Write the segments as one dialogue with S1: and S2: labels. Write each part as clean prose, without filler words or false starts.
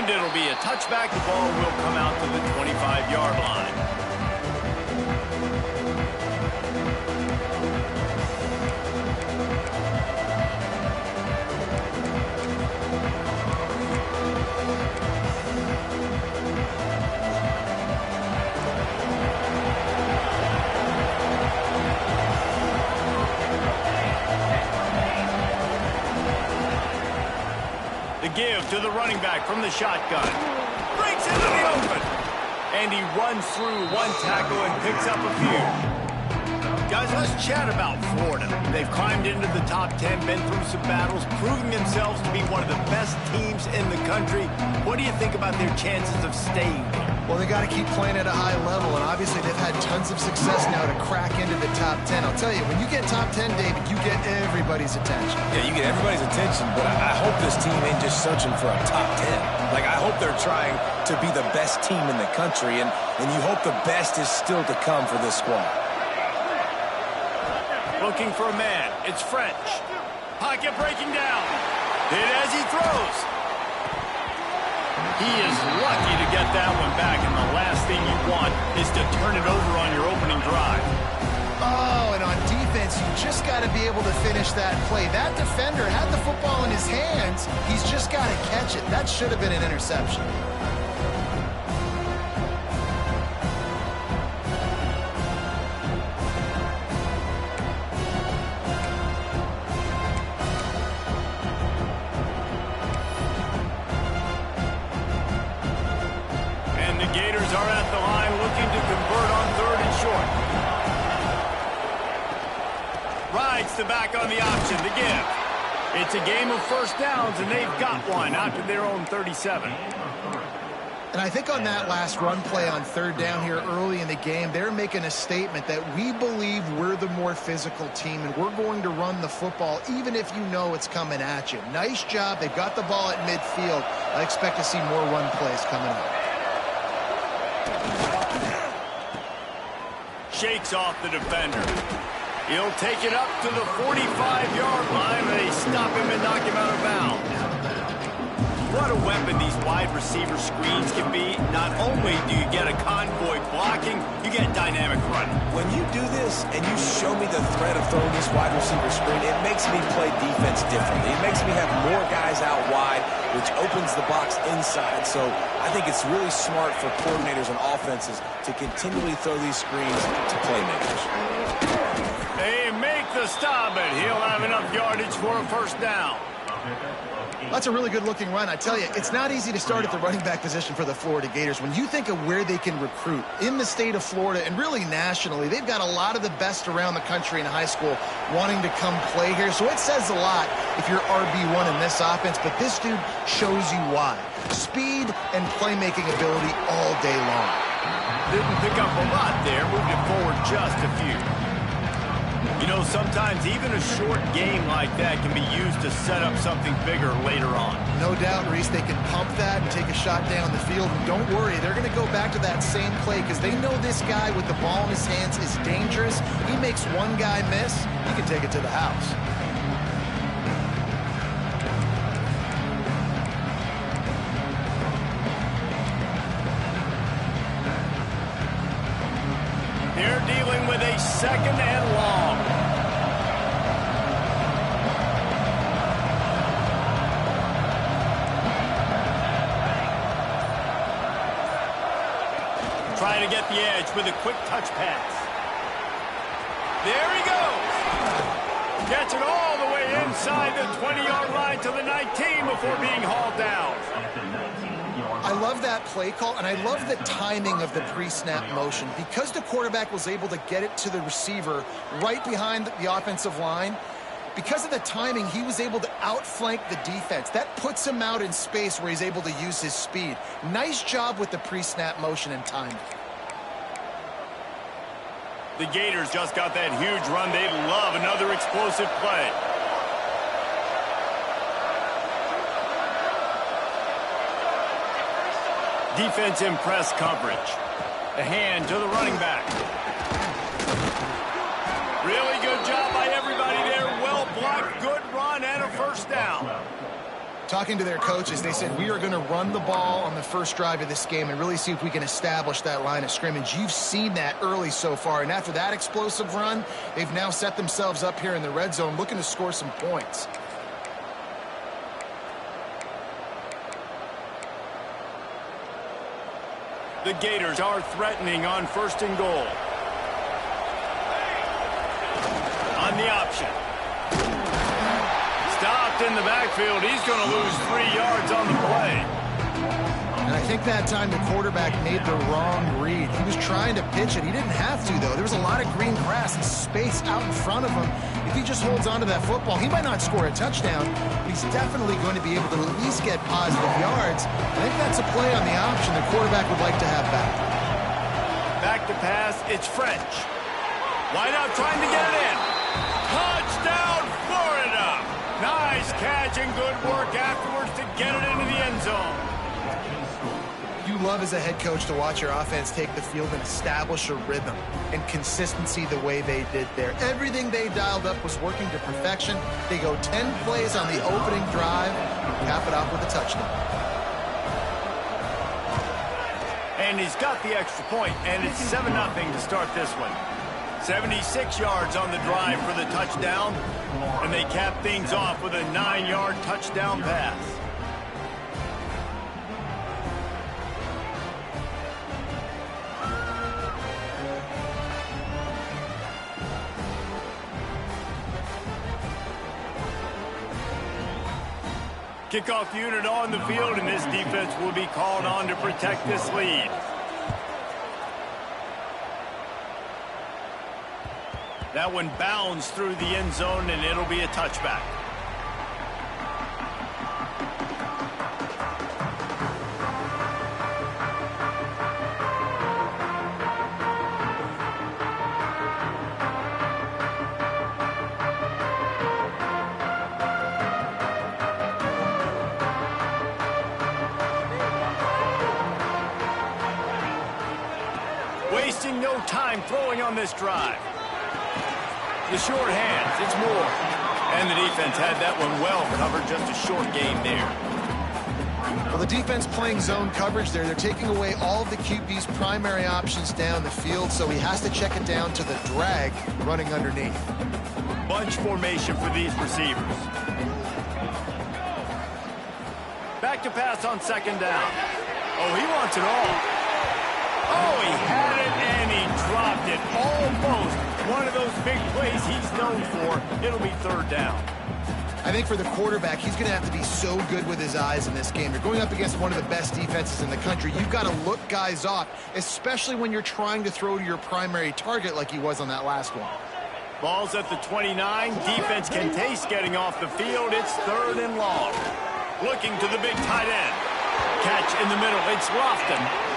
S1: And it'll be a touchback. The ball will come out to the 25-yard line. The give to the running back from the shotgun. Breaks into the open. And he runs through one tackle and picks up a few. Guys, let's chat about Florida. They've climbed into the top 10, been through some battles, proving themselves to be one of the best teams in the country. What do you think about their chances of staying there?
S2: Well, they got to keep playing at a high level, and obviously they've had tons of success now to crack into the top 10. I'll tell you, when you get top 10, David, you get everybody's attention.
S3: Yeah, you get everybody's attention, but I hope this team ain't just searching for a top 10. Like, I hope they're trying to be the best team in the country, and you hope the best is still to come for this squad.
S1: Looking for a man. It's French. Pocket breaking down. Hit as he throws. He is lucky to get that one back, and the last thing you want is to turn it over on your opening drive.
S2: Oh, and on defense, you just got to be able to finish that play. That defender had the football in his hands. He's just got to catch it. That should have been an interception.
S1: The back on the option, the give. It's a game of first downs, and they've got one out to their own 37.
S2: And I think on that last run play on third down here early in the game, they're making a statement that we believe we're the more physical team, and we're going to run the football even if you know it's coming at you. Nice job. They've got the ball at midfield. I expect to see more run plays coming up.
S1: Shakes off the defender. He'll take it up to the 45-yard line. They stop him and knock him out of bounds. What a weapon these wide receiver screens can be. Not only do you get a convoy blocking, you get dynamic running.
S3: When you do this and you show me the threat of throwing this wide receiver screen, it makes me play defense differently. It makes me have more guys out wide, which opens the box inside. So I think it's really smart for coordinators and offenses to continually throw these screens to playmakers.
S1: They make the stop, but he'll have enough yardage for a first down.
S2: That's a really good-looking run. I tell you, it's not easy to start at the running back position for the Florida Gators. When you think of where they can recruit in the state of Florida and really nationally, they've got a lot of the best around the country in high school wanting to come play here. So it says a lot if you're RB1 in this offense, but this dude shows you why. Speed and playmaking ability all day long.
S1: Didn't pick up a lot there, moved it forward just a few. You know, sometimes even a short game like that can be used to set up something bigger later on.
S2: No doubt, Reese, they can pump that and take a shot down the field. And don't worry, they're going to go back to that same play because they know this guy with the ball in his hands is dangerous. He makes one guy miss, he can take it to the house.
S1: They're dealing with a second and long. Trying to get the edge with a quick touch pass. There he goes. Gets it all the way inside the 20-yard line to the 19 before being hauled down.
S2: I love that play call, and I love the timing of the pre-snap motion. Because the quarterback was able to get it to the receiver right behind the offensive line, because of the timing, he was able to outflank the defense. That puts him out in space where he's able to use his speed. Nice job with the pre-snap motion and timing.
S1: The Gators just got that huge run. They love another explosive play. Defense in press coverage. The hand to the running back. Really good job by everybody there. Well blocked, good run, and a first down.
S2: Talking to their coaches, they said, we are going to run the ball on the first drive of this game and really see if we can establish that line of scrimmage. You've seen that early so far, and after that explosive run, they've now set themselves up here in the red zone looking to score some points.
S1: The Gators are threatening on 1st and goal. On the option. Stopped in the backfield. He's going to lose 3 yards on the play.
S2: And I think that time the quarterback made the wrong read. He was trying to pitch it. He didn't have to, though. There was a lot of green grass and space out in front of him. If he just holds on to that football, he might not score a touchdown, but he's definitely going to be able to at least get positive yards. I think that's a play on the option the quarterback would like to have back.
S1: Back to pass. It's French. Wide out trying to get it in. Touchdown, Florida! Nice catch and good work afterwards to get it into the end zone.
S2: You love as a head coach to watch your offense take the field and establish a rhythm and consistency the way they did there. Everything they dialed up was working to perfection. They go 10 plays on the opening drive and cap it off with a touchdown.
S1: And he's got the extra point, and it's 7-0 to start this one. 76 yards on the drive for the touchdown, and they cap things off with a 9-yard touchdown pass. Kickoff unit on the field, and this defense will be called on to protect this lead. That one bounds through the end zone, and it'll be a touchback. Wasting no time throwing on this drive. The short hands, it's Moore. And the defense had that one well covered, just a short gain there.
S2: Well, the defense playing zone coverage there. They're taking away all of the QB's primary options down the field, so he has to check it down to the drag running underneath.
S1: Bunch formation for these receivers. Back to pass on 2nd down. Oh, he wants it all. Oh, he had it and he dropped it. Almost. One of those big plays he's known for. It'll be 3rd down.
S2: I think for the quarterback, he's going to have to be so good with his eyes in this game. You're going up against one of the best defenses in the country. You've got to look guys off, especially when you're trying to throw to your primary target like he was on that last one.
S1: Ball's at the 29. Defense can taste getting off the field. It's 3rd and long. Looking to the big tight end. Catch in the middle. It's Lofton.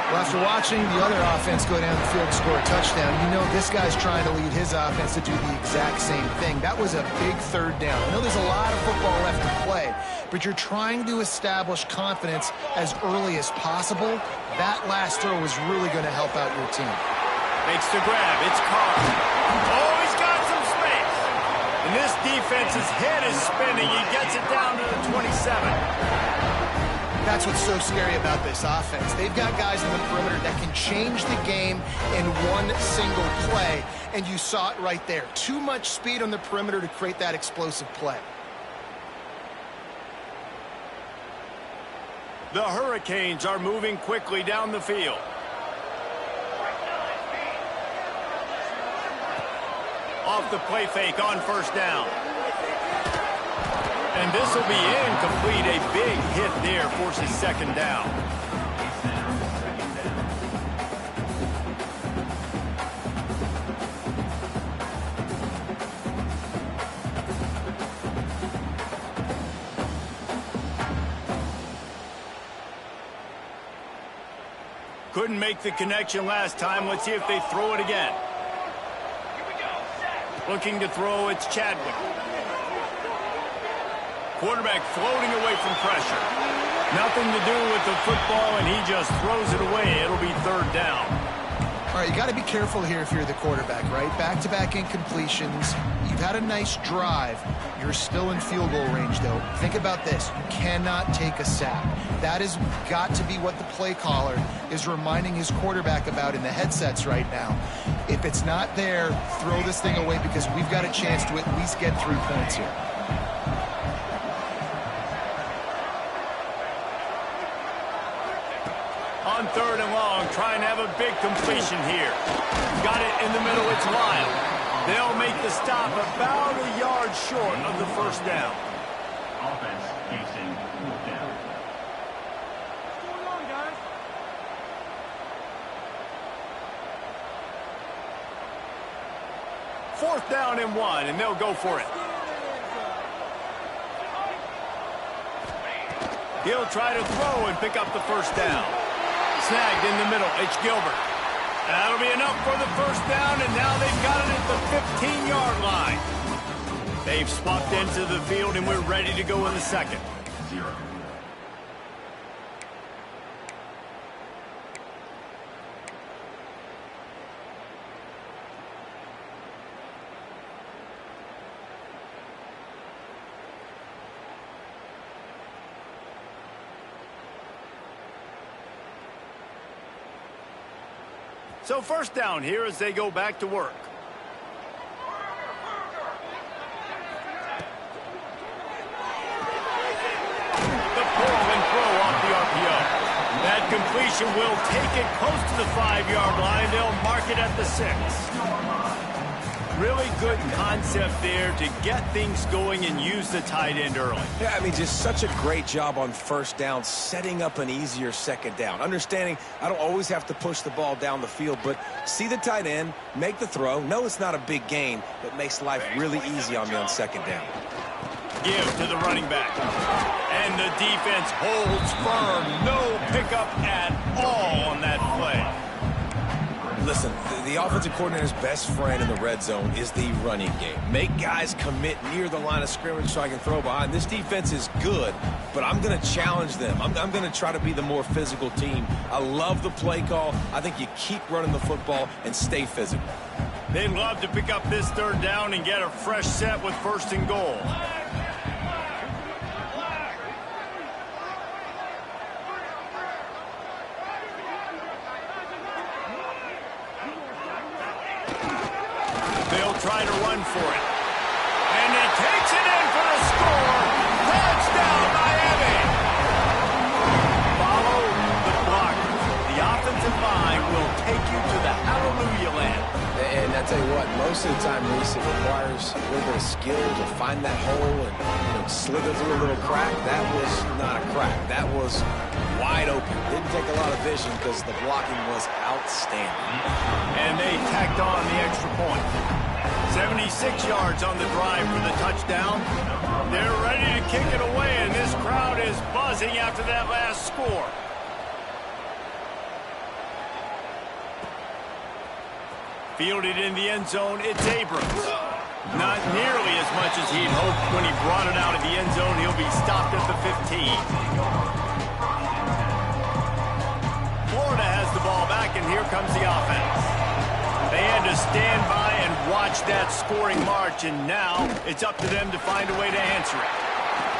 S2: Well, after watching the other offense go down the field and score a touchdown, you know this guy's trying to lead his offense to do the exact same thing. That was a big 3rd down. I know there's a lot of football left to play, but you're trying to establish confidence as early as possible. That last throw is really going to help out your team.
S1: Makes the grab. It's Carr. Oh, he's got some space. And this defense's head is spinning. He gets it down to the 27.
S2: That's what's so scary about this offense. They've got guys in the perimeter that can change the game in one single play, and you saw it right there. Too much speed on the perimeter to create that explosive play.
S1: The Hurricanes are moving quickly down the field. Off the play fake on 1st down. And this will be incomplete. A big hit there forces 2nd down. Couldn't make the connection last time. Let's see if they throw it again. Looking to throw, it's Chadwick. Quarterback floating away from pressure. Nothing to do with the football, and he just throws it away. It'll be 3rd down.
S2: All right, you got to be careful here if you're the quarterback, right? Back-to-back incompletions. You've had a nice drive. You're still in field goal range, though. Think about this. You cannot take a sack. That has got to be what the play caller is reminding his quarterback about in the headsets right now. If it's not there, throw this thing away because we've got a chance to at least get 3 points here.
S1: On 3rd and long, trying to have a big completion here. Got it in the middle, it's Lyle. They'll make the stop about a yard short of the first down.
S4: Offense keeps in 4th down.
S5: What's going on, guys?
S1: Fourth down and 1, and they'll go for it. He'll try to throw and pick up the first down. Snagged in the middle, it's Gilbert. That'll be enough for the first down, and now they've got it at the 15-yard line. They've swapped into the field, and we're ready to go in the second.
S4: 0.
S1: So first down here as they go back to work. The pull and throw off the RPO. That completion will take it close to the 5-yard line. They'll mark it at the 6. Really good concept there to get things going and use the tight end early.
S3: Yeah, I mean, just such a great job on first down, setting up an easier second down. Understanding I don't always have to push the ball down the field, but see the tight end, make the throw. No, it's not a big gain, but makes life really easy on me on second down.
S1: Give to the running back. And the defense holds firm. No pickup at all on that play.
S3: Listen, the offensive coordinator's best friend in the red zone is the running game. Make guys commit near the line of scrimmage so I can throw behind. This defense is good, but I'm going to challenge them. I'm going to try to be the more physical team. I love the play call. I think you keep running the football and stay physical.
S1: They'd love to pick up this 3rd down and get a fresh set with 1st and goal. Try to run for it. And he takes it in for the score. Touchdown, Miami. Follow the blockers. The offensive line will take you to the hallelujah land.
S3: And I tell you what, most of the time, Reese, it requires a little bit of skill to find that hole and slither through a little crack. That was not a crack. That was wide open. Didn't take a lot of vision because the blocking was outstanding.
S1: And they tacked on the extra point. 76 yards on the drive for the touchdown. They're ready to kick it away, and this crowd is buzzing after that last score. Fielded in the end zone, it's Abrams. Not nearly as much as he'd hoped when he brought it out of the end zone. He'll be stopped at the 15. Florida has the ball back, and here comes the offense. They had to stand by and watch that scoring march, and now it's up to them to find a way to answer it.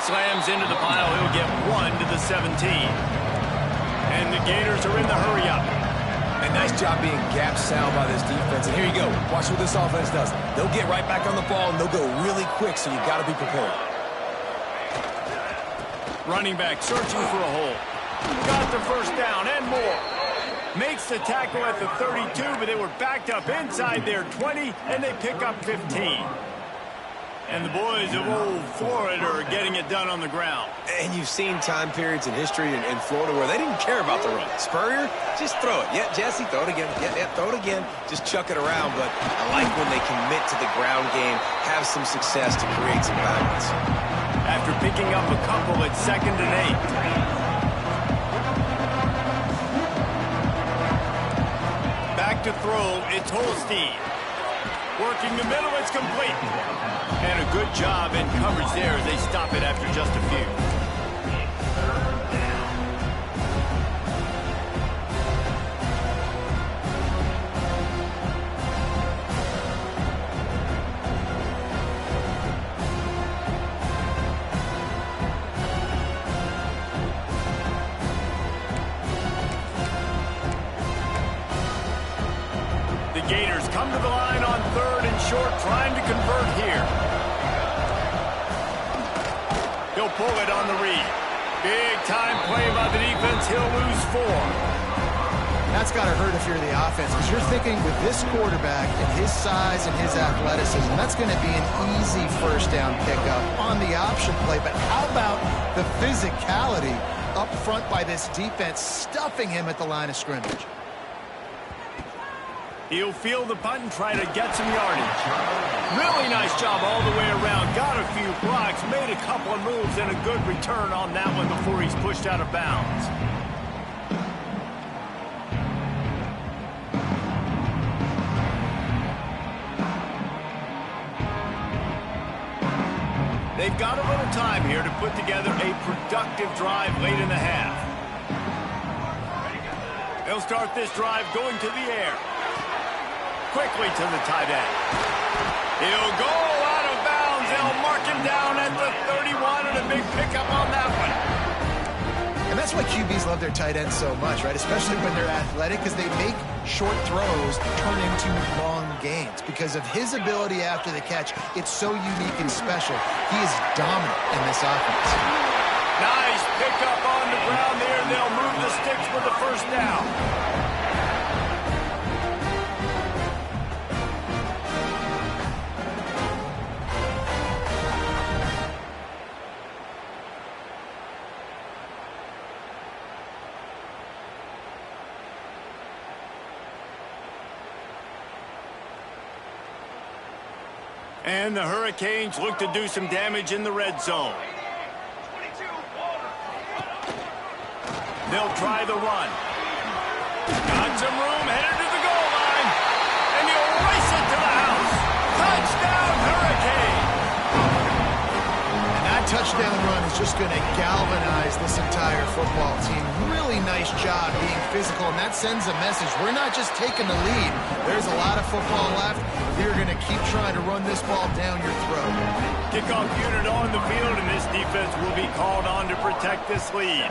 S1: Slams into the pile. He'll get 1 to the 17. And the Gators are in the hurry-up.
S3: A nice job being gap sound by this defense. And here you go. Watch what this offense does. They'll get right back on the ball, and they'll go really quick, so you got to be prepared.
S1: Running back searching for a hole. Got the first down and more. Makes the tackle at the 32, but they were backed up inside their 20, and they pick up 15. And the boys of old Florida are getting it done on the ground.
S3: And you've seen time periods in history in Florida where they didn't care about the run. Spurrier, just throw it. Yeah, Jesse, throw it again. Yeah, throw it again. Just chuck it around. But I like when they commit to the ground game, have some success to create some balance.
S1: After picking up a couple at 2nd and 8. Back to throw, it's Holstein. Working the middle, it's complete. And a good job in coverage there as they stop it after just a few. come to the line on 3rd and short, trying to convert here. He'll pull it on the read. Big time play by the defense. He'll lose 4.
S2: That's got to hurt if you're the offense, because you're thinking with this quarterback and his size and his athleticism, that's going to be an easy first down pickup on the option play. But how about the physicality up front by this defense, stuffing him at the line of scrimmage?
S1: He'll field the punt and try to get some yardage. Really nice job all the way around. Got a few blocks, made a couple of moves, and a good return on that one before he's pushed out of bounds. They've got a little time here to put together a productive drive late in the half. They'll start this drive going to the air. Quickly to the tight end. He'll go out of bounds. They'll mark him down at the 31, and a big pickup on that one.
S2: And that's why QBs love their tight ends so much, right? Especially when they're athletic, because they make short throws turn into long gains. Because of his ability after the catch, it's so unique and special. He is dominant in this offense.
S1: Nice pickup on the ground there. They'll move the sticks for the first down. And the Hurricanes look to do some damage in the red zone. They'll try the run. Got some room, headed to the goal line. And he'll race it to the house. Touchdown, Hurricane!
S2: And that touchdown run is just going to galvanize this entire football team. Really nice job being physical, and that sends a message. We're not just taking the lead. There's a lot of football left. You're going to keep trying to run this ball down your throat.
S1: Kickoff unit on the field, and this defense will be called on to protect this lead.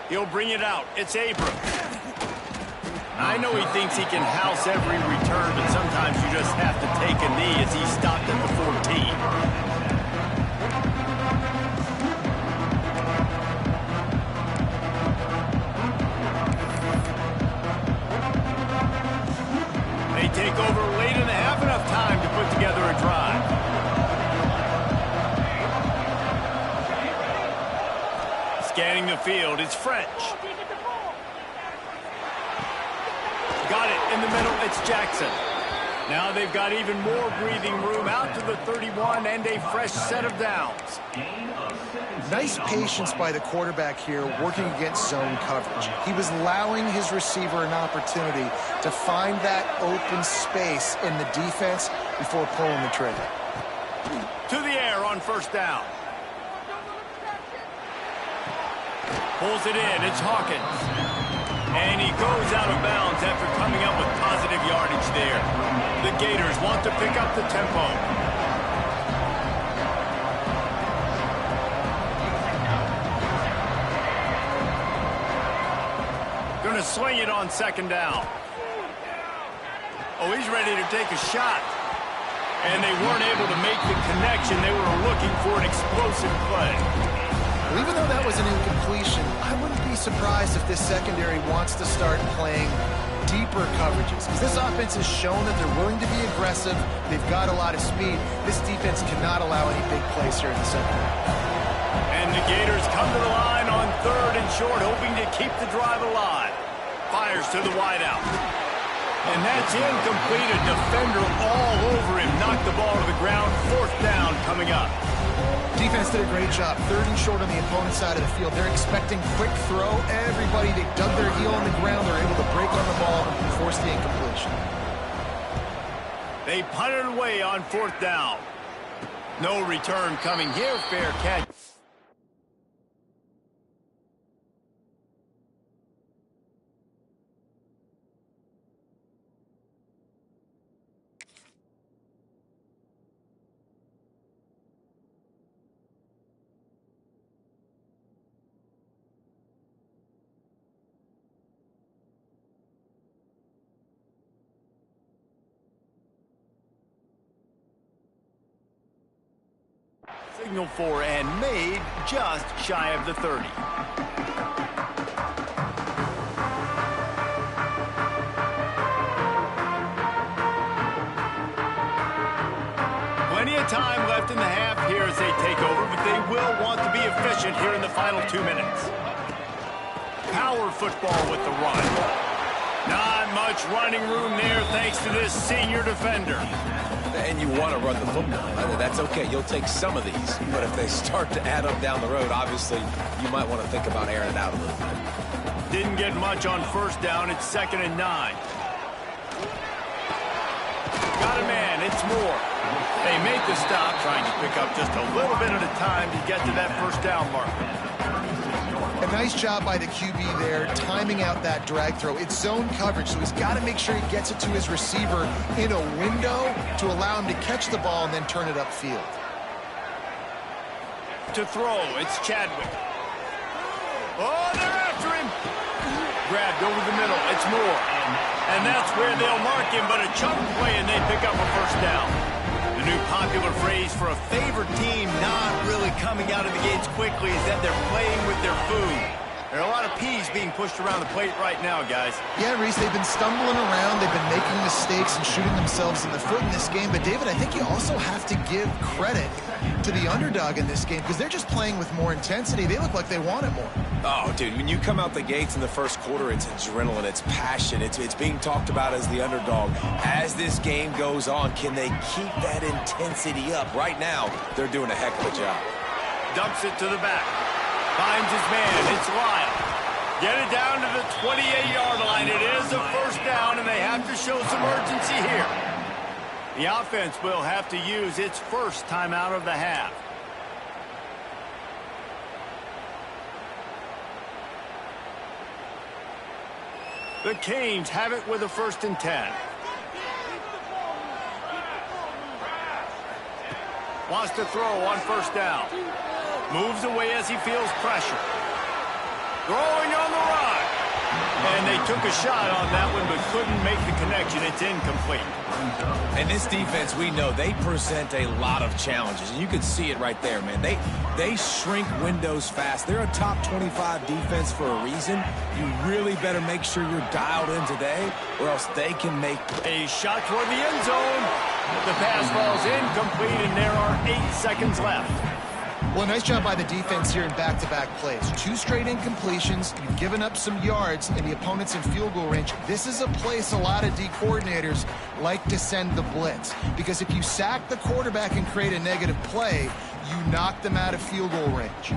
S1: He'll bring it out. It's Abrams. I know he thinks he can house every return, but sometimes you just have to take a knee as he stopped at the 14. They take over late in the half, enough time to put together a drive. Scanning the field, it's French. Got it in the middle, it's Jackson. Now they've got even more breathing room out to the 31 and a fresh set of downs.
S2: Nice patience by the quarterback here working against zone coverage. He was allowing his receiver an opportunity to find that open space in the defense before pulling the trigger.
S1: To the air on first down. Pulls it in, it's Hawkins. And he goes out of bounds after coming up with positive yardage there. The Gators want to pick up the tempo. Going to swing it on second down. Oh, he's ready to take a shot. And they weren't able to make the connection. They were looking for an explosive play.
S2: Well, even though that was an incompletion, I wouldn't be surprised if this secondary wants to start playing deeper coverages. Because this offense has shown that they're willing to be aggressive. They've got a lot of speed. This defense cannot allow any big plays here in the secondary.
S1: And the Gators come to the line on third and short, hoping to keep the drive alive. Fires to the wideout. And that's incomplete. A defender all over him. Knocked the ball to the ground. Fourth down coming up.
S2: Defense did a great job. Third and short on the opponent's side of the field. They're expecting quick throw. Everybody, they dug their heel on the ground. They're able to break on the ball and force the incompletion.
S1: They punted away on fourth down. No return coming here. Fair catch. Signal for and made just shy of the 30. Plenty of time left in the half here as they take over, but they will want to be efficient here in the final 2 minutes. Power football with the run. Not much running room there thanks to this senior defender.
S3: And you want to run the football. That's okay. You'll take some of these. But if they start to add up down the road, obviously, you might want to think about airing it out a little bit.
S1: Didn't get much on first down. It's 2nd and 9. Got a man. It's Moore. They make the stop, trying to pick up just a little bit at a time to get to that first down marker.
S2: A nice job by the QB there, timing out that drag throw. It's zone coverage, so he's got to make sure he gets it to his receiver in a window to allow him to catch the ball and then turn it upfield.
S1: To throw, it's Chadwick. Oh, they're after him. Grabbed over the middle, it's Moore. And that's where they'll mark him, but a chunk play and they pick up a first down. The new popular phrase for a favored team not really coming out of the gates quickly is that they're playing with their food. There are a lot of peas being pushed around the plate right now, guys.
S2: Yeah, Reese, they've been stumbling around. They've been making mistakes and shooting themselves in the foot in this game. But, David, I think you also have to give credit to the underdog in this game because they're just playing with more intensity. They look like they want it more.
S3: Oh, dude, when you come out the gates in the first quarter, it's adrenaline, it's passion, it's being talked about as the underdog. As this game goes on, can they keep that intensity up? Right now, they're doing a heck of a job.
S1: Dumps it to the back. Finds his man. It's Lyle. Get it down to the 28-yard line. It is a first down, and they have to show some urgency here. The offense will have to use its first timeout of the half. The Canes have it with a 1st and 10. Wants to throw on first down. Moves away as he feels pressure. Throwing on the run. And they took a shot on that one, but couldn't make the connection. It's incomplete.
S3: And this defense, we know, they present a lot of challenges. And you can see it right there, man. They shrink windows fast. They're a top 25 defense for a reason. You really better make sure you're dialed in today, or else they can make
S1: a shot toward the end zone. The pass falls incomplete, and there are 8 seconds left.
S2: Well, nice job by the defense here in back-to-back plays. 2 straight incompletions. You've given up some yards, and the opponent's in field goal range. This is a place a lot of D coordinators like to send the blitz. Because if you sack the quarterback and create a negative play, you knock them out of field goal range.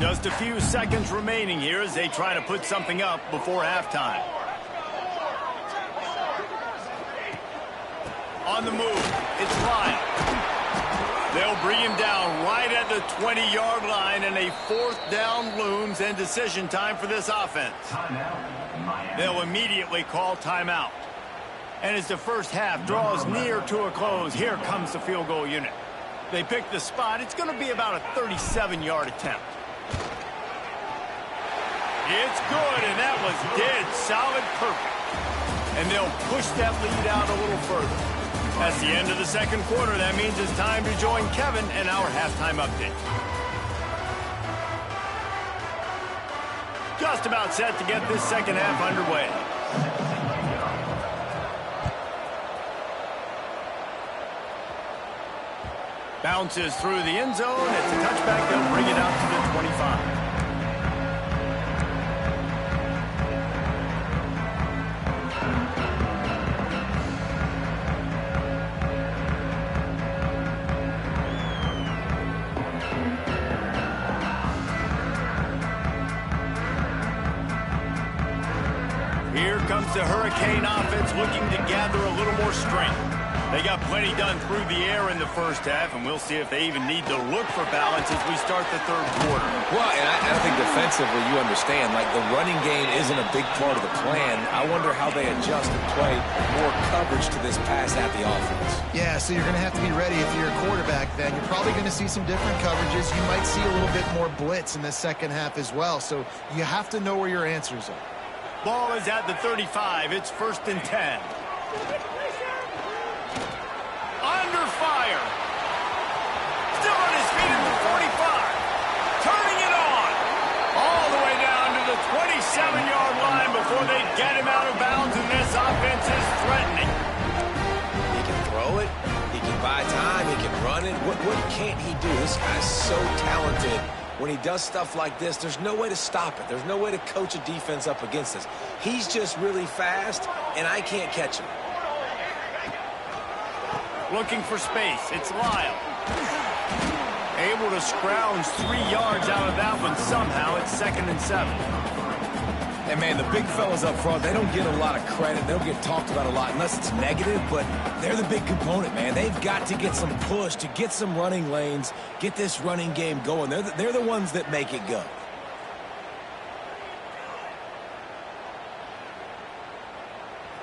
S1: Just a few seconds remaining here as they try to put something up before halftime. On the move, it's Lyle. They'll bring him down right at the 20-yard line, and a 4th down looms and decision time for this offense. They'll immediately call timeout. And as the first half draws near to a close, here comes the field goal unit. They pick the spot. It's going to be about a 37-yard attempt. It's good, and that was dead solid perfect. And they'll push that lead out a little further. That's the end of the second quarter. That means it's time to join Kevin and our halftime update. Just about set to get this second half underway. Bounces through the end zone. It's a touchback. They'll bring it out to the 25. Here comes the Hurricane offense looking to gather a little more strength. They got plenty done through the air in the first half, and we'll see if they even need to look for balance as we start the third quarter.
S3: Well, and I think defensively, you understand, like the running game isn't a big part of the plan. I wonder how they adjust and play more coverage to this pass at the offense.
S2: Yeah, so you're going to have to be ready if you're a quarterback then. You're probably going to see some different coverages. You might see a little bit more blitz in the second half as well, so you have to know where your answers are.
S1: Ball is at the 35. It's 1st and 10. Under fire. Still on his feet at the 45. Turning it on. All the way down to the 27-yard line before they get him out of bounds, and this offense is threatening.
S3: He can throw it. He can buy time. He can run it. What can't he do? This guy's so talented. When he does stuff like this, there's no way to stop it. There's no way to coach a defense up against us. He's just really fast, and I can't catch him.
S1: Looking for space. It's Lyle. Able to scrounge 3 yards out of that one somehow. It's 2nd and 7.
S3: And, man, the big fellas up front, they don't get a lot of credit. They don't get talked about a lot unless it's negative, but they're the big component, man. They've got to get some push, to get some running lanes, get this running game going. They're the ones that make it go.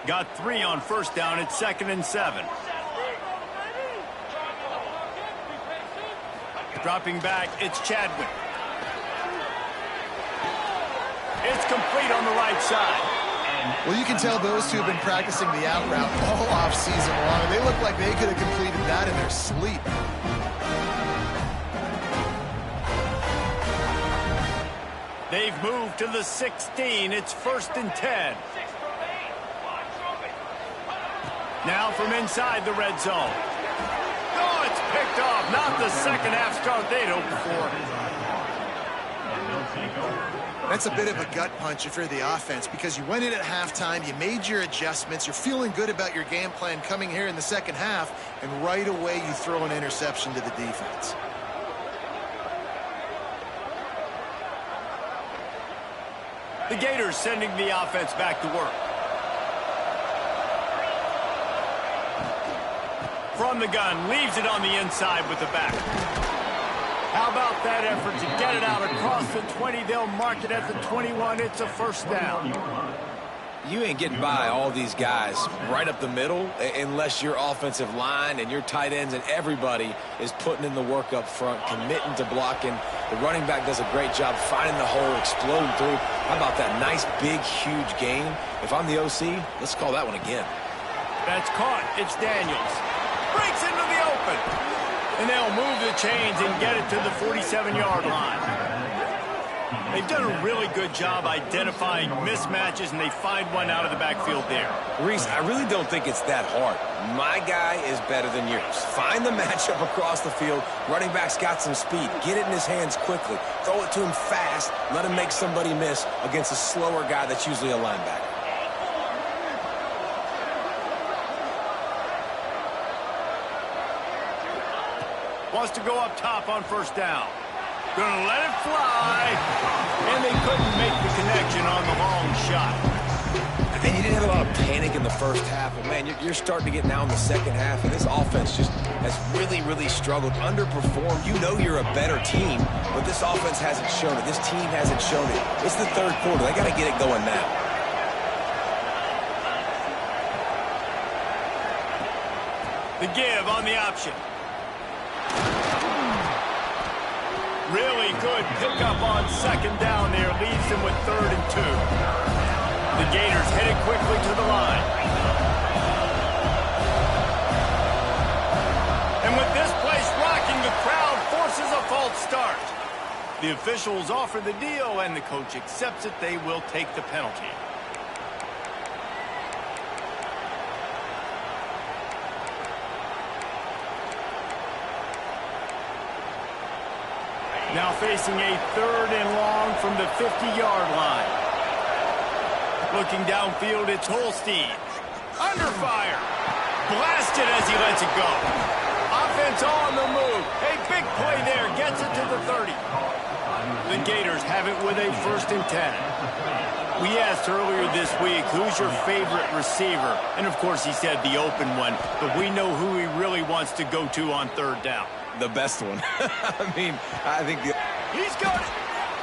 S1: Got 3 on 1st down. It's 2nd and 7. Dropping back, it's Chadwick. It's complete on the right side.
S2: Well, you can tell those two have been practicing the out route all off-season long. They look like they could have completed that in their sleep.
S1: They've moved to the 16. It's 1st and 10. Now from inside the red zone. Oh, it's picked off. Not the second half start they'd hoped for.
S2: That's a bit of a gut punch if you're the offense, because you went in at halftime, you made your adjustments, you're feeling good about your game plan coming here in the second half, and right away you throw an interception to the defense.
S1: The Gators sending the offense back to work. From the gun, leaves it on the inside with the back. How about that effort to get it out across the 20? They'll mark it at the 21. It's a 1st down.
S3: You ain't getting by all these guys right up the middle unless your offensive line and your tight ends and everybody is putting in the work up front, committing to blocking. The running back does a great job finding the hole, exploding through. How about that nice, big, huge gain? If I'm the OC, let's call that one again.
S1: That's caught. It's Daniels. Breaks into the open. And they'll move the chains and get it to the 47-yard line. They've done a really good job identifying mismatches, and they find one out of the backfield there.
S3: Reese, I really don't think it's that hard. My guy is better than yours. Find the matchup across the field. Running back's got some speed. Get it in his hands quickly. Throw it to him fast. Let him make somebody miss against a slower guy that's usually a linebacker.
S1: Wants to go up top on 1st down. Gonna let it fly. And they couldn't make the connection on the long shot.
S3: And you didn't have a lot of panic in the first half, but, man, you're starting to get now in the second half, and this offense just has really, really struggled, underperformed. You know you're a better team, but this offense hasn't shown it. This team hasn't shown it. It's the 3rd quarter. They got to get it going now.
S1: The give on the option. Really good pickup on 2nd down there. Leaves them with 3rd and 2. The Gators headed quickly to the line. And with this place rocking, the crowd forces a false start. The officials offer the deal, and the coach accepts it. They will take the penalty. Now facing a 3rd and long from the 50-yard line. Looking downfield, it's Holstein. Under fire. Blasted as he lets it go. Offense on the move. A big play there. Gets it to the 30. The Gators have it with a 1st and 10. We asked earlier this week, who's your favorite receiver? And, of course, he said the open one. But we know who he really wants to go to on 3rd down.
S3: The best one. I mean, I think
S1: he's got it.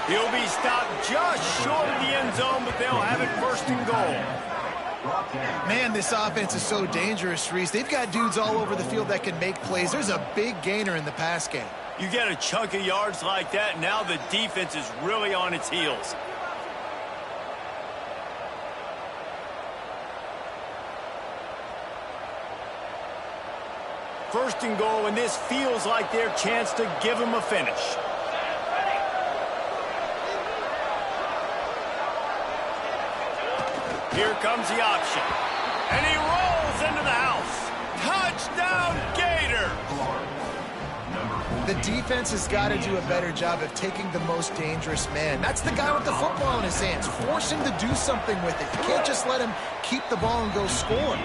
S1: He'll be stopped just short of the end zone, but they'll have it 1st and goal.
S2: Man, this offense is so dangerous, Reese. They've got dudes all over the field that can make plays. There's a big gainer in the pass game.
S1: You get a chunk of yards like that, now the defense is really on its heels. 1st and goal, and this feels like their chance to give them a finish. Here comes the option. And he rolls into the house. Touchdown, Gator!
S2: The defense has got to do a better job of taking the most dangerous man. That's the guy with the football in his hands. Force him to do something with it. You can't just let him keep the ball and go score.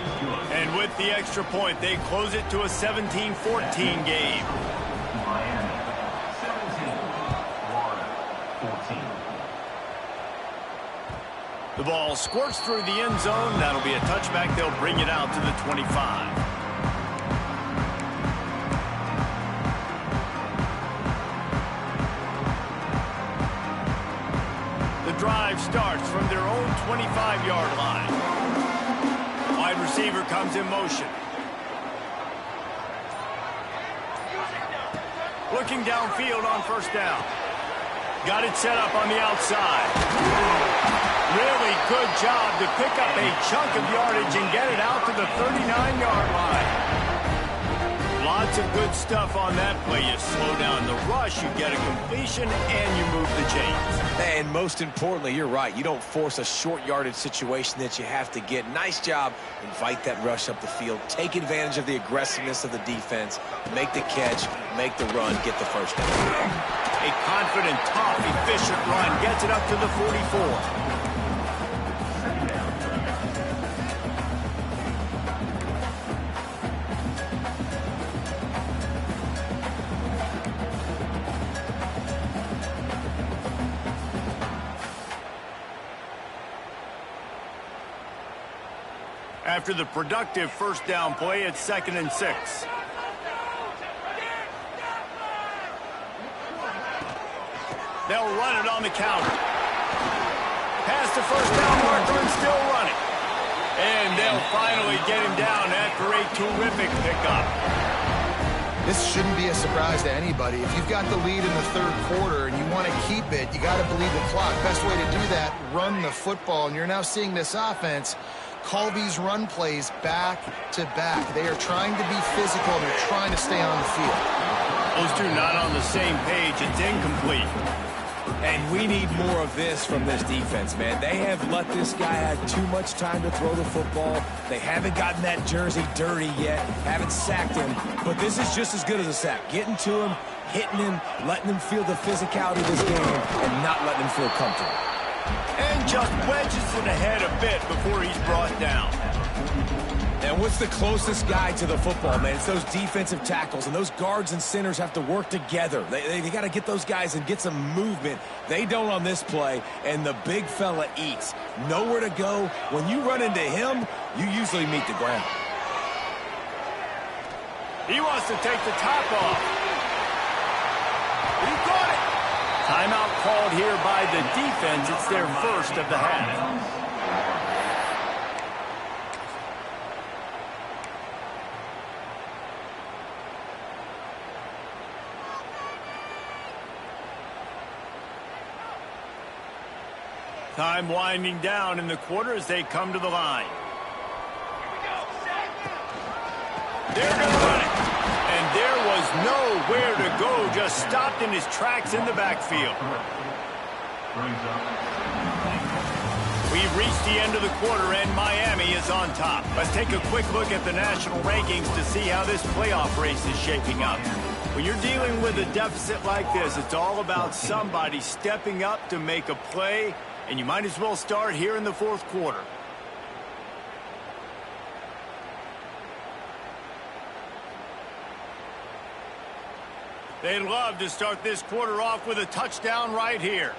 S1: And with the extra point, they close it to a 17-14 game.
S4: Miami 17, Florida 14.
S1: The ball squirts through the end zone. That'll be a touchback. They'll bring it out to the 25. The drive starts from their own 25-yard line. Wide receiver comes in motion. Looking downfield on 1st down. Got it set up on the outside. Really good job to pick up a chunk of yardage and get it out to the 39-yard line. Lots of good stuff on that play. You slow down the rush, you get a completion, and you move the chains.
S3: And most importantly, you're right. You don't force a short yardage situation that you have to get. Nice job. Invite that rush up the field. Take advantage of the aggressiveness of the defense. Make the catch. Make the run. Get the 1st down.
S1: A confident, tough, efficient run gets it up to the 44. After the productive 1st down play, it's 2nd and 6. They'll run it on the counter. Past the 1st down marker and still running. And they'll finally get him down after a terrific pickup.
S2: This shouldn't be a surprise to anybody. If you've got the lead in the 3rd quarter and you want to keep it, you got to believe the clock. Best way to do that, run the football. And you're now seeing this offense call these run plays back to back. They are trying to be physical. They're trying to stay on the field.
S1: Those two not on the same page. It's incomplete.
S3: And we need more of this from this defense, man. They have let this guy have too much time to throw the football. They haven't gotten that jersey dirty yet, haven't sacked him. But this is just as good as a sack. Getting to him, hitting him, letting him feel the physicality of this game, and not letting him feel comfortable.
S1: And just wedges it ahead a bit before he's brought down.
S3: And what's the closest guy to the football, man? It's those defensive tackles, and those guards and centers have to work together. They got to get those guys and get some movement. They don't on this play, and the big fella eats. Nowhere to go. When you run into him, you usually meet the ground.
S1: He wants to take the top off. He got it. Timeout called here by the defense. It's their 1st of the half. Time winding down in the quarter as they come to the line. They're going to run it. And there was nowhere to go, just stopped in his tracks in the backfield. We've reached the end of the quarter, and Miami is on top. Let's take a quick look at the national rankings to see how this playoff race is shaping up. When you're dealing with a deficit like this, it's all about somebody stepping up to make a play, and you might as well start here in the 4th quarter. They'd love to start this quarter off with a touchdown right here.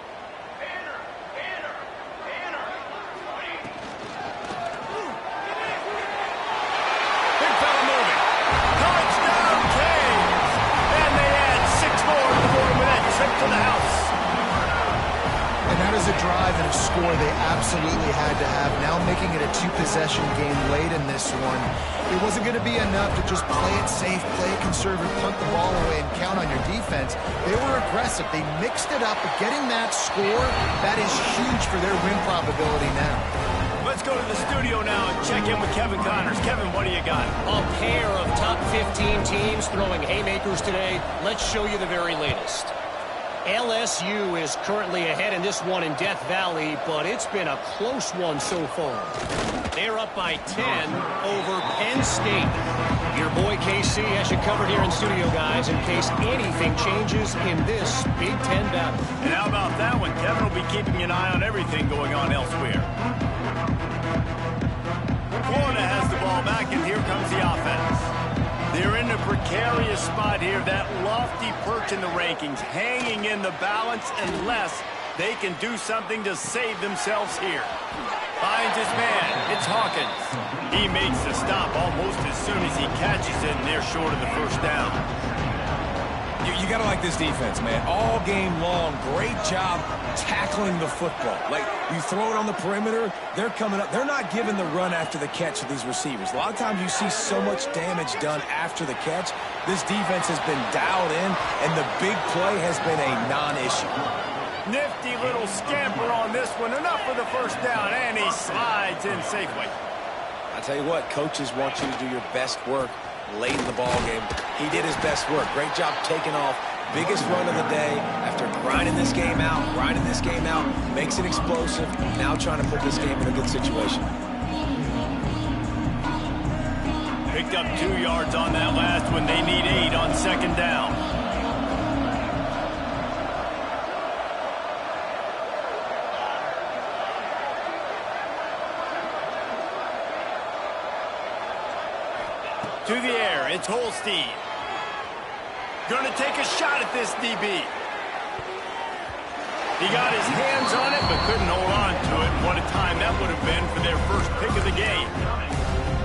S1: Big fella moving. Touchdown, Canes! And they add 6 more before with that trip to the house.
S2: And that is a drive and a score they absolutely had to have. Now making it a 2-possession game late in this one. It wasn't going to be enough to just play it safe, play it conservative, punt the ball away, and count on your defense. They were aggressive. They mixed it up, but getting that score, that is huge for their win probability now.
S1: Let's go to the studio now and check in with Kevin Connors. Kevin, what do you got?
S6: A pair of top 15 teams throwing haymakers today. Let's show you the very latest. LSU is currently ahead in this one in Death Valley, but it's been a close one so far. They're up by 10 over Penn State. Your boy KC has you covered here in studio, guys, in case anything changes in this Big Ten battle.
S1: And how about that one? Kevin will be keeping an eye on everything going on elsewhere. Florida has the ball back, and here comes the offense. They're in a precarious spot here, that lofty perch in the rankings, hanging in the balance unless they can do something to save themselves here. Finds his man. It's Hawkins. He makes the stop almost as soon as he catches it, and they're short of the first down.
S3: You got to like this defense, man. All game long, great job tackling the football. Like, you throw it on the perimeter, they're coming up. They're not giving the run after the catch to these receivers. A lot of times you see so much damage done after the catch. This defense has been dialed in, and the big play has been a non-issue.
S1: Nifty little scamper on this one. Enough for the first down, and he slides in safely.
S3: I tell you what, coaches want you to do your best work late in the ball game. He did his best work. Great job taking off. Biggest run of the day after grinding this game out, makes it explosive. Now trying to put this game in a good situation.
S1: Picked up 2 yards on that last one. They need 8 on second down. To the air, it's Holstein. Gonna take a shot at this DB. He got his hands on it, but couldn't hold on to it. What a time that would have been for their first pick of the game.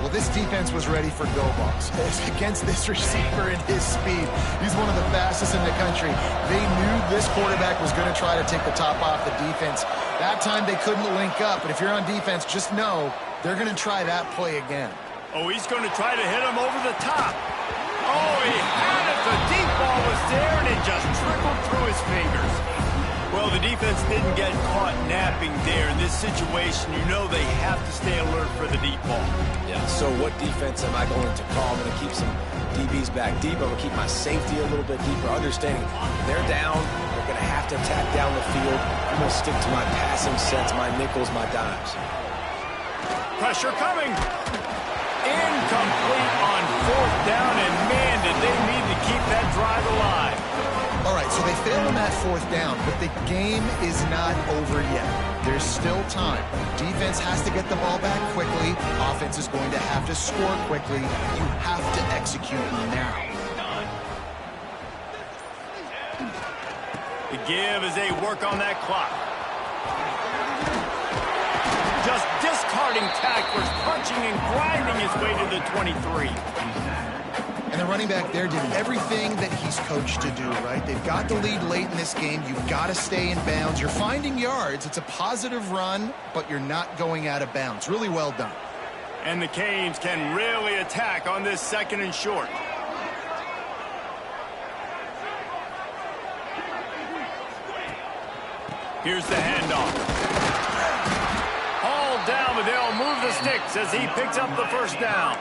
S2: Well, this defense was ready for go balls. Against this receiver and his speed, he's one of the fastest in the country. They knew this quarterback was going to try to take the top off the defense. That time they couldn't link up, but if you're on defense, just know they're going to try that play again.
S1: Oh, he's going to try to hit him over the top. Oh, he had it. The deep ball was there, and it just trickled through his fingers. Well, the defense didn't get caught napping there. In this situation, you know they have to stay alert for the deep ball.
S3: Yeah, so what defense am I going to call? I'm going to keep some DBs back deep. I'm going to keep my safety a little bit deeper, understanding they're down. They're going to have to attack down the field. I'm going to stick to my passing sets, my nickels, my dimes.
S1: Pressure coming. Incomplete on fourth down, and man, did they need to keep that drive alive.
S2: All right, so they failed on that fourth down, but the game is not over yet. There's still time. Defense has to get the ball back quickly. Offense is going to have to score quickly. You have to execute now.
S1: The give as they work on that clock. Just discarding tacklers, punching and grinding his way to the 23.
S2: And the running back there did everything that he's coached to do, right? They've got the lead late in this game. You've got to stay in bounds. You're finding yards. It's a positive run, but you're not going out of bounds. Really well done.
S1: And the Canes can really attack on this second and short. Here's the handoff. All down, but they'll move the sticks as he picks up the first down.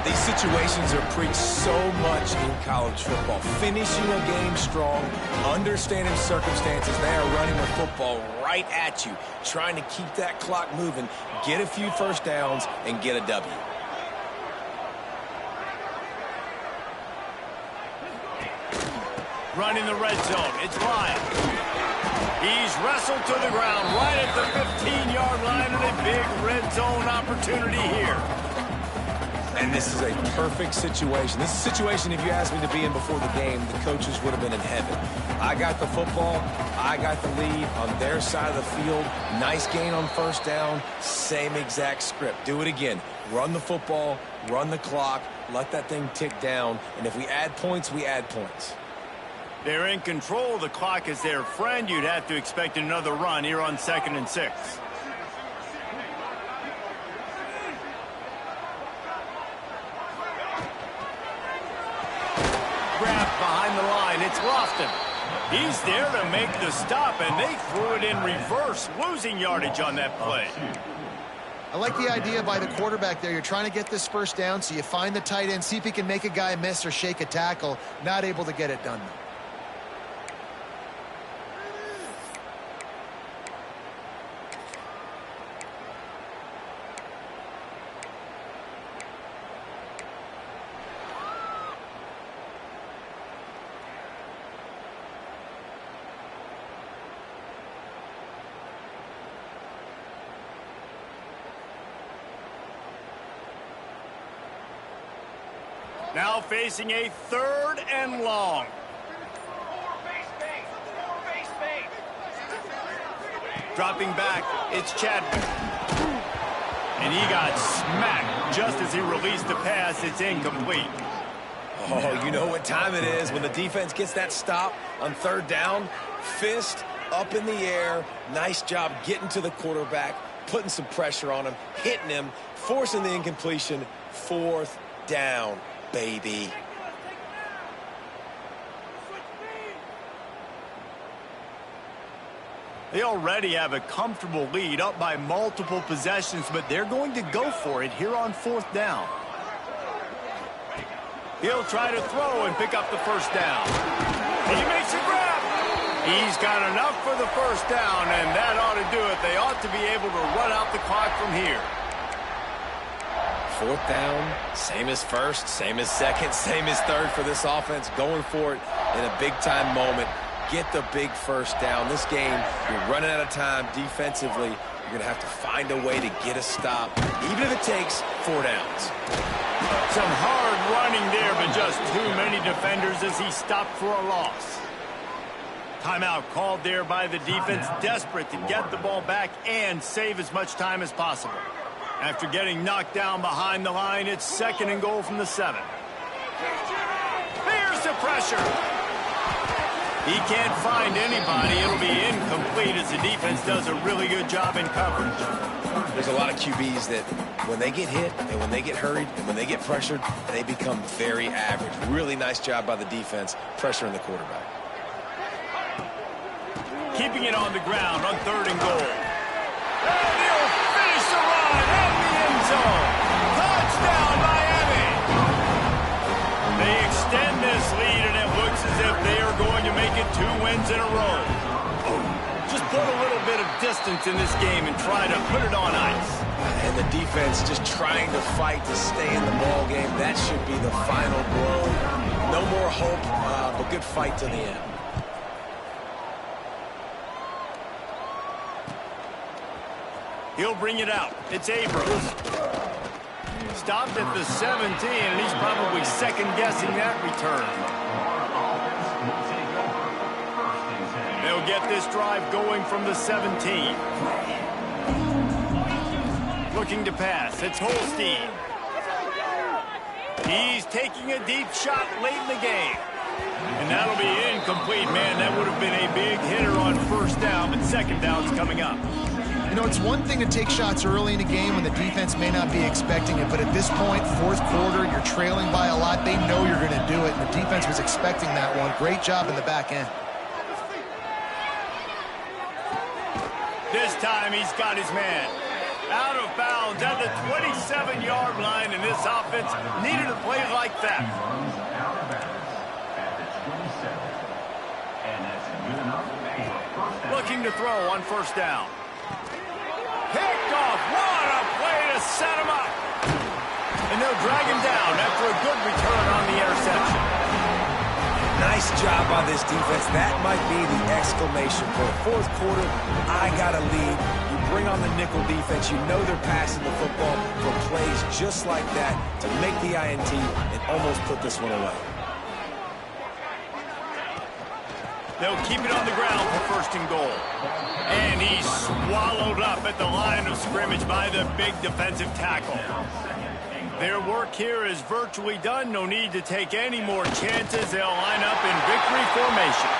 S3: These situations are preached so much in college football. Finishing a game strong, understanding circumstances. They are running the football right at you, trying to keep that clock moving, get a few first downs, and get a W.
S1: Running the red zone. It's Lyon. He's wrestled to the ground right at the 15-yard line, and a big red zone opportunity here.
S3: And this is a perfect situation. This is a situation, if you asked me to be in before the game, the coaches would have been in heaven. I got the football. I got the lead on their side of the field. Nice gain on first down. Same exact script. Do it again. Run the football, run the clock, let that thing tick down. And if we add points, we add points.
S1: They're in control. The clock is their friend. You'd have to expect another run here on 2nd and 6. Grabbed behind the line. It's Lofton. He's there to make the stop, and they threw it in reverse, losing yardage on that play.
S2: I like the idea by the quarterback there. You're trying to get this first down, so you find the tight end, see if he can make a guy miss or shake a tackle. Not able to get it done, though.
S1: Now facing a 3rd and long. Dropping back, it's Chadwick. And he got smacked just as he released the pass. It's incomplete.
S3: Oh, you know what time it is when the defense gets that stop on 3rd down. Fist up in the air. Nice job getting to the quarterback, putting some pressure on him, hitting him, forcing the incompletion. 4th down, baby.
S1: They already have a comfortable lead, up by multiple possessions, but they're going to go for it here on 4th down. He'll try to throw and pick up the 1st down. He makes a grab. He's got enough for the 1st down, and that ought to do it. They ought to be able to run out the clock from here.
S3: 4th down, same as 1st, same as 2nd, same as 3rd for this offense. Going for it in a big-time moment. Get the big 1st down. This game, you're running out of time defensively. You're going to have to find a way to get a stop, even if it takes 4 downs.
S1: Some hard running there, but just too many defenders as he stopped for a loss. Timeout called there by the defense, desperate to get the ball back and save as much time as possible. After getting knocked down behind the line, it's 2nd and goal from the 7. There's the pressure. He can't find anybody. It'll be incomplete as the defense does a really good job in coverage.
S3: There's a lot of QBs that when they get hit and when they get hurried and when they get pressured, they become very average. Really nice job by the defense pressuring the quarterback.
S1: Keeping it on the ground on 3rd and goal. And he'll finish the run at the end zone. Touchdown, Miami. They extend this lead, and it looks as if they are going to make it 2 wins in a row. Just put a little bit of distance in this game and try to put it on ice.
S3: And the defense just trying to fight to stay in the ball game. That should be the final blow. No more hope, but good fight to the end.
S1: He'll bring it out. It's Abrams. Stopped at the 17, and he's probably second-guessing that return. They'll get this drive going from the 17. Looking to pass. It's Holstein. He's taking a deep shot late in the game. And that'll be incomplete. Man, that would have been a big hitter on 1st down, but 2nd down's coming up.
S2: You know, it's one thing to take shots early in a game when the defense may not be expecting it, but at this point, 4th quarter, you're trailing by a lot. They know you're going to do it, and the defense was expecting that one. Great job in the back end.
S1: This time he's got his man. Out of bounds at the 27-yard line, and this offense needed a play like that. Looking to throw on 1st down. Picked off. What a play to set him up. And they'll drag him down after a good return on the interception.
S3: Nice job by this defense. That might be the exclamation point. 4th quarter, I got a lead. You bring on the nickel defense. You know they're passing the football for plays just like that to make the INT and almost put this one away.
S1: They'll keep it on the ground for 1st and goal. And he's swallowed up at the line of scrimmage by the big defensive tackle. Their work here is virtually done. No need to take any more chances. They'll line up in victory formation.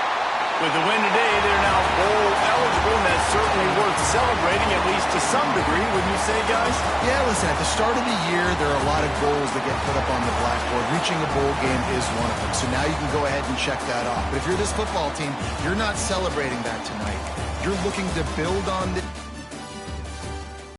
S1: With the win today, they're now bowl eligible, and that's certainly worth celebrating, at least to some degree, wouldn't you say, guys?
S2: Yeah, listen, at the start of the year, there are a lot of goals that get put up on the blackboard. Reaching a bowl game is one of them. So now you can go ahead and check that off. But if you're this football team, you're not celebrating that tonight. You're looking to build on the